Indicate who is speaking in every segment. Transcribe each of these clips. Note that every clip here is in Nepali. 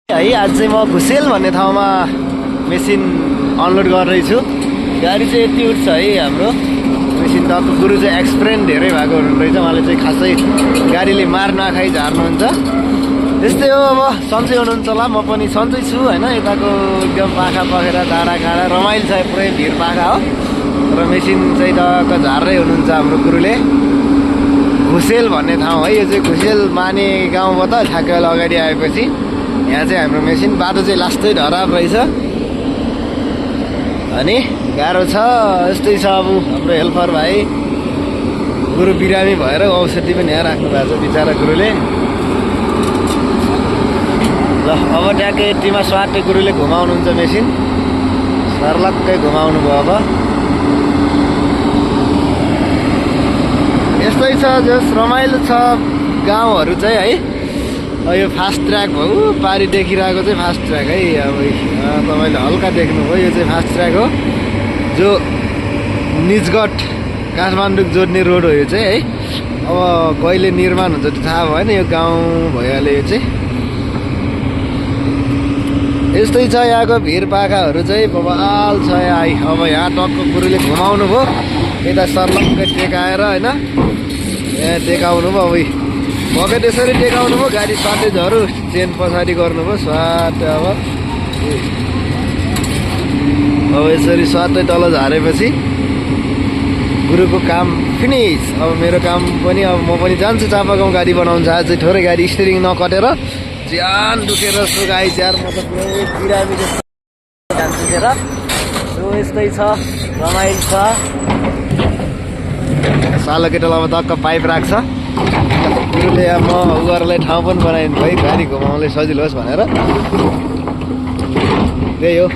Speaker 1: है आज चाहिँ म घुसेल भन्ने ठाउँमा मेसिन अनलोड गरिरहेछु। गाडी चाहिँ यति उठ्छ है हाम्रो मेसिन त गुरु चाहिँ एक्सपिरियन्स धेरै भएको हुनुहुँदैछ। उहाँले चाहिँ खासै गाडीले मार नखाइ झार्नुहुन्छ। त्यस्तै हो, अब सन्चै हुनुहुन्छ होला, म पनि सन्चै छु होइन। यताको एकदम पाखा पखेरा डाँडा काँडा रमाइलो छ, पुरै भिड पाखा हो र मेसिन चाहिँ टक्क झार्दै हुनुहुन्छ हाम्रो गुरुले। घुसेल भन्ने ठाउँ है यो चाहिँ, घुसेल माने गाउँबाट ठ्याक्कै अगाडि आएपछि यहाँ चाहिँ हाम्रो मेसिन। बाटो चाहिँ लास्टै ढराब रहेछ अनि गाह्रो छ। यस्तै छ अब हाम्रो हेल्पर भाइ गुरु बिरामी भएर औषधि पनि यहाँ राख्नु भएको छ बिचरा गुरुले। ल अब ट्याक्कै यतिमा स्वाटै गुरुले घुमाउनुहुन्छ मेसिन, सर्लक्कै घुमाउनु भयो। अब यस्तै छ, जस रमाइलो छ गाउँहरू चाहिँ है। यो फास्ट ट्र्याक हो, पारी देखिरहेको चाहिँ फास्ट ट्र्याक है। अब तपाईँले हल्का देख्नुभयो, यो चाहिँ फास्ट ट्र्याक हो जो निजगढ काठमाडौँ जोड्ने रोड हो यो चाहिँ है। अब कहिले निर्माण हुन्छ त्यो थाहा भएन, यो गाउँ भइहाल्यो यो चाहिँ। यस्तै छ यहाँको भिर पाखाहरू चाहिँ बवाल छ यहाँ। अब यहाँ टक्क गुरुले घुमाउनु भयो, यता सर्लक्कै टेकाएर होइन, यहाँ टेकाउनु भयो। अब पकेट यसरी टेकाउनु भयो, गाडी सर्टेजहरू चेन पछाडि गर्नुभयो स्वाट। अब यसरी स्वाटै तल झारेपछि गुरुको काम फिनिस। अब मेरो काम पनि, अब म पनि जान्छु चापागाउँ गाडी बनाउँछ। आज चाहिँ थोरै गाडी स्टियरिङ नकटेर ज्यान दुखेर सो गाई च्यार म त पुरै बिरामी जस्तो जान्छु लिएर। सो यस्तै छ, रमाइलो छ। सालो केटालाई अब टक्क पाइप राख्छ गुरुले। अब म उनीहरूलाई ठाउँ पनि बनाइदिनु है, गाडी घुमाउनलाई सजिलो होस् भनेर। त्यही हो,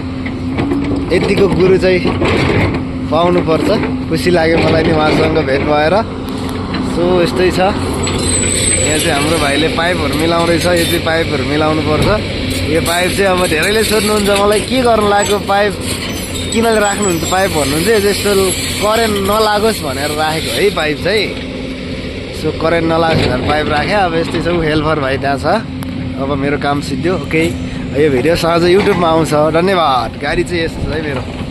Speaker 1: यतिको गुरु चाहिँ पाउनुपर्छ। खुसी लाग्यो मलाई नि उहाँसँग भेट भएर। सो यस्तै छ। यहाँ चाहिँ हाम्रो भाइले पाइपहरू मिलाउँदैछ, यो चाहिँ पाइपहरू मिलाउनुपर्छ। यो पाइप चाहिँ अब धेरैले सोध्नुहुन्छ मलाई के गर्नु लाग्यो, पाइप किन राख्नुहुन्छ पाइप भन्नुहुन्छ। यो चाहिँ यस्तो करेन्ट नलागोस् भनेर राखेको है पाइप चाहिँ। सो करेन्ट नलागोस् भनेर पाइप राखेँ। अब यस्तै छ, हेल्पर भाइ त्यहाँ छ। अब मेरो काम सिद्धियो। ओके, यो भिडियो सहजै युट्युबमा आउँछ। धन्यवाद। गाडी चाहिँ यस्तो है मेरो।